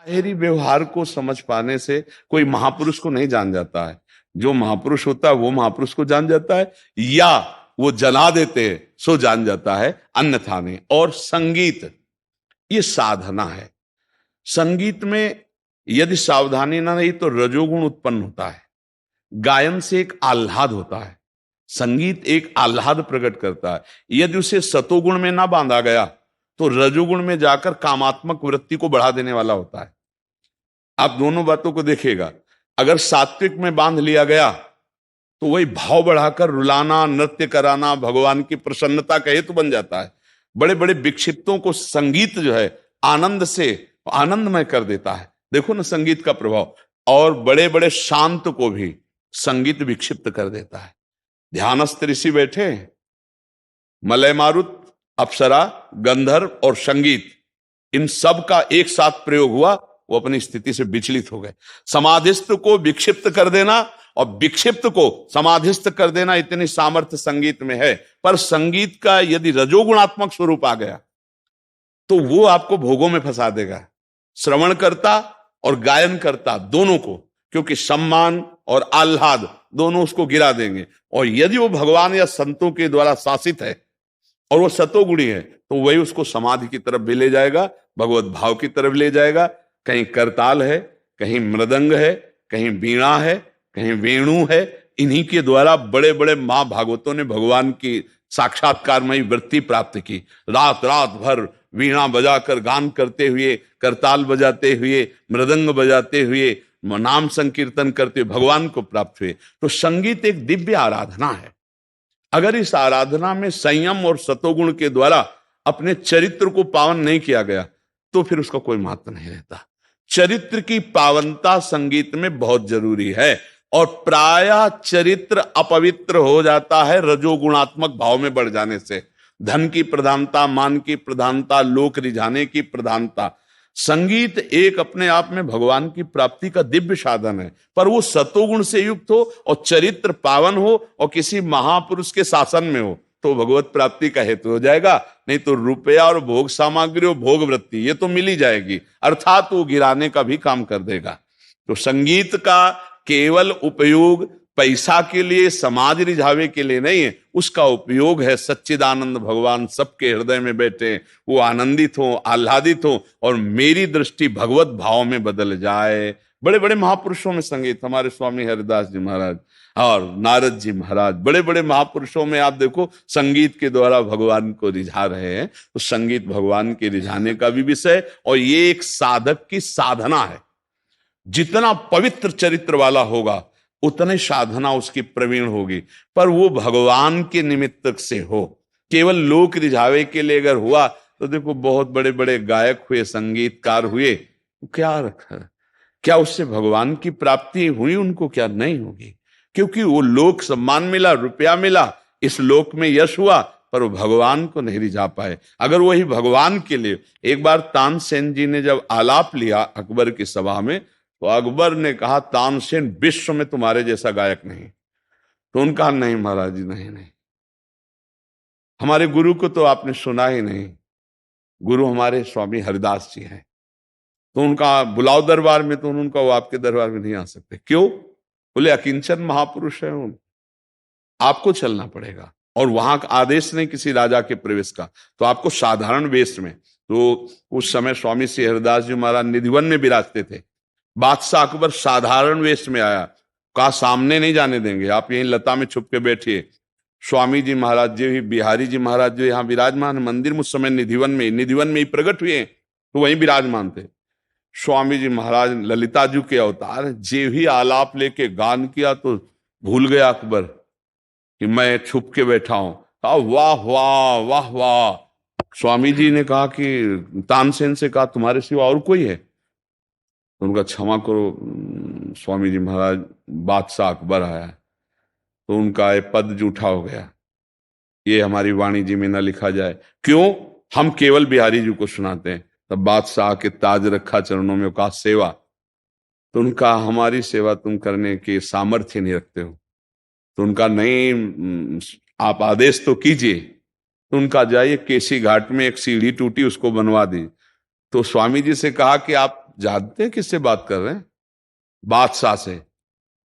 जाहिरी व्यवहार को समझ पाने से कोई महापुरुष को नहीं जान जाता है। जो महापुरुष होता है वो महापुरुष को जान जाता है, या वो जला देते हैं सो जान जाता है, अन्यथा नहीं। और संगीत ये साधना है। संगीत में यदि सावधानी ना रही तो रजोगुण उत्पन्न होता है। गायन से एक आह्लाद होता है, संगीत एक आह्लाद प्रकट करता है। यदि उसे सतोगुण में ना बांधा गया तो रजोगुण में जाकर कामात्मक वृत्ति को बढ़ा देने वाला होता है। आप दोनों बातों को देखिएगा। अगर सात्विक में बांध लिया गया तो वही भाव बढ़ाकर रुलाना, नृत्य कराना, भगवान की प्रसन्नता का हेतु बन जाता है। बड़े बड़े विक्षिप्तों को संगीत जो है आनंद से आनंदमय कर देता है। देखो ना संगीत का प्रभाव। और बड़े बड़े शांत को भी संगीत विक्षिप्त कर देता है। ध्यानस्थ ऋषि बैठे, मलय मारुत, अप्सरा, गंधर्व और संगीत, इन सब का एक साथ प्रयोग हुआ, वो अपनी स्थिति से विचलित हो गए। समाधिस्थ को विक्षिप्त कर देना और विक्षिप्त को समाधिस्थ कर देना, इतनी सामर्थ्य संगीत में है। पर संगीत का यदि रजोगुणात्मक स्वरूप आ गया तो वो आपको भोगों में फंसा देगा, श्रवणकर्ता और गायनकर्ता दोनों को, क्योंकि सम्मान और आह्लाद दोनों उसको गिरा देंगे। और यदि वो भगवान या संतों के द्वारा शासित है और वो सतोगुणी है तो वही उसको समाधि की तरफ भी ले जाएगा, भगवत भाव की तरफ ले जाएगा। कहीं करताल है, कहीं मृदंग है, कहीं वीणा है, कहीं वेणु है। इन्हीं के द्वारा बड़े बड़े महाभागवतों ने भगवान की साक्षात्कारमयी वृत्ति प्राप्त की। रात रात भर वीणा बजाकर गान करते हुए, करताल बजाते हुए, मृदंग बजाते हुए, नाम संकीर्तन करते हुए भगवान को प्राप्त हुए। तो संगीत एक दिव्य आराधना है। अगर इस आराधना में संयम और सतोगुण के द्वारा अपने चरित्र को पावन नहीं किया गया तो फिर उसका कोई महत्व नहीं रहता। चरित्र की पावनता संगीत में बहुत जरूरी है। और प्रायः चरित्र अपवित्र हो जाता है रजोगुणात्मक भाव में बढ़ जाने से। धन की प्रधानता, मान की प्रधानता, लोक रिझाने की प्रधानता। संगीत एक अपने आप में भगवान की प्राप्ति का दिव्य साधन है, पर वो सतोगुण से युक्त हो और चरित्र पावन हो और किसी महापुरुष के शासन में हो तो भगवत प्राप्ति का हेतु हो जाएगा। नहीं तो रुपया और भोग सामग्री और भोग वृत्ति ये तो मिल ही जाएगी, अर्थात वो गिराने का भी काम कर देगा। तो संगीत का केवल उपयोग पैसा के लिए, समाज रिझावे के लिए नहीं है। उसका उपयोग है सच्चिदानंद भगवान सबके हृदय में बैठे, वो आनंदित हो, आह्लादित हो और मेरी दृष्टि भगवत भाव में बदल जाए। बड़े बड़े महापुरुषों में संगीत, हमारे स्वामी हरिदास जी महाराज और नारद जी महाराज, बड़े बड़े महापुरुषों में आप देखो संगीत के द्वारा भगवान को रिझा रहे हैं। तो संगीत भगवान के रिझाने का भी विषय, और ये एक साधक की साधना है। जितना पवित्र चरित्र वाला होगा उतने साधना उसकी प्रवीण होगी, पर वो भगवान के निमित्त से हो। केवल लोक रिझावे के लिए अगर हुआ तो देखो बहुत बड़े बड़े गायक हुए, संगीतकार हुए, क्या रखा, क्या उससे भगवान की प्राप्ति हुई? उनको क्या नहीं होगी, क्योंकि वो लोक सम्मान मिला, रुपया मिला, इस लोक में यश हुआ, पर वो भगवान को नहीं रिझा पाए। अगर वही भगवान के लिए, एक बार तानसेन जी ने जब आलाप लिया अकबर की सभा में तो अकबर ने कहा तानसेन विश्व में तुम्हारे जैसा गायक नहीं। तो उनका कहा नहीं महाराज जी, नहीं नहीं, हमारे गुरु को तो आपने सुना ही नहीं, गुरु हमारे स्वामी हरिदास जी हैं। तो उनका बुलाओ दरबार में, तो उनका वो आपके दरबार में नहीं आ सकते। क्यों? बोले अकिंचन महापुरुष है, आपको चलना पड़ेगा। और वहां का आदेश नहीं किसी राजा के प्रवेश का, तो आपको साधारण वेश में। तो उस समय स्वामी श्री हरिदास जी महाराज निधिवन में विराजते थे। बादशाह अकबर साधारण वेश में आया, कहा सामने नहीं जाने देंगे, आप यहीं लता में छुप के बैठिए। स्वामी जी महाराज जी, बिहारी जी महाराज जो यहाँ विराजमान, मंदिर में उस समय निधिवन में ही प्रकट हुए, तो वहीं विराजमान थे। स्वामी जी महाराज ललिता जी के अवतार, जे ही आलाप लेके गान किया तो भूल गया अकबर कि मैं छुप के बैठा हूं। कहा वाह वाह वाह वाह। स्वामी जी ने कहा कि तानसेन से कहा तुम्हारे सिवा और कोई है? तो उनका क्षमा करो स्वामी जी महाराज, बादशाह अकबर आया। तो उनका ये पद जूठा हो गया, ये हमारी वाणी जी में न लिखा जाए। क्यों? हम केवल बिहारी जी को सुनाते हैं। तब बादशाह के ताज रखा चरणों में, कहा सेवा। तो उनका हमारी सेवा तुम करने के सामर्थ्य नहीं रखते हो। तो उनका नहीं, आप आदेश तो कीजिए। तो उनका जाइए केसी घाट में एक सीढ़ी टूटी, उसको बनवा दी। तो स्वामी जी से कहा कि आप जानते हैं किससे बात कर रहे हैं? बादशाह से।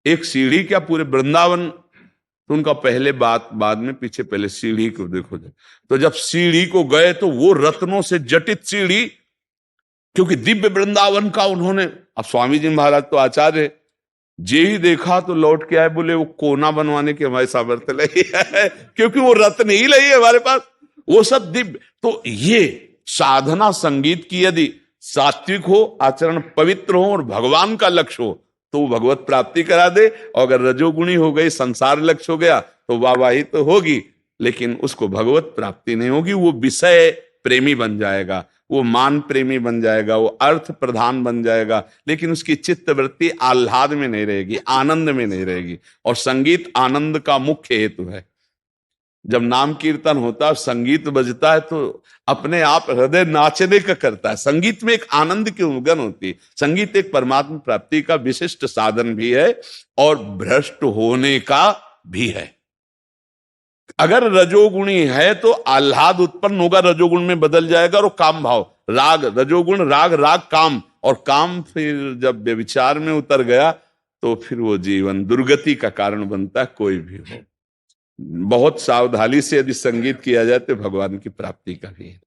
एक सीढ़ी क्या, पूरे वृंदावन। तो उनका पहले बात बाद में, पीछे पहले सीढ़ी को देखो। तो जब सीढ़ी को गए तो वो रत्नों से जटित सीढ़ी, क्योंकि दिव्य वृंदावन का उन्होंने, अब स्वामी जी महाराज तो आचार्य, जे ही देखा तो लौट के आए, बोले वो कोना बनवाने के हमारे सामर्थ्य नहीं है, क्योंकि वो रत्न ही नहीं है हमारे पास, वो सब दिव्य। तो ये साधना संगीत की यदि सात्विक हो, आचरण पवित्र हो और भगवान का लक्ष्य हो तो वो भगवत प्राप्ति करा दे। और अगर रजोगुणी हो गई, संसार लक्ष्य हो गया तो वाहवाही तो होगी, लेकिन उसको भगवत प्राप्ति नहीं होगी। वो विषय प्रेमी बन जाएगा, वो मान प्रेमी बन जाएगा, वो अर्थ प्रधान बन जाएगा, लेकिन उसकी चित्त वृत्ति आह्लाद में नहीं रहेगी, आनंद में नहीं रहेगी। और संगीत आनंद का मुख्य हेतु है। जब नाम कीर्तन होता है, संगीत बजता है, तो अपने आप हृदय नाचने का करता है। संगीत में एक आनंद की उमंग होती है। संगीत एक परमात्मा प्राप्ति का विशिष्ट साधन भी है और भ्रष्ट होने का भी है। अगर रजोगुणी है तो आह्लाद उत्पन्न होगा, रजोगुण में बदल जाएगा, और काम भाव, राग, रजोगुण राग, राग काम, और काम फिर जब व्यभिचार में उतर गया तो फिर वो जीवन दुर्गति का कारण बनता है, कोई भी हो। बहुत सावधानी से यदि संगीत किया जाए तो भगवान की प्राप्ति का भी है।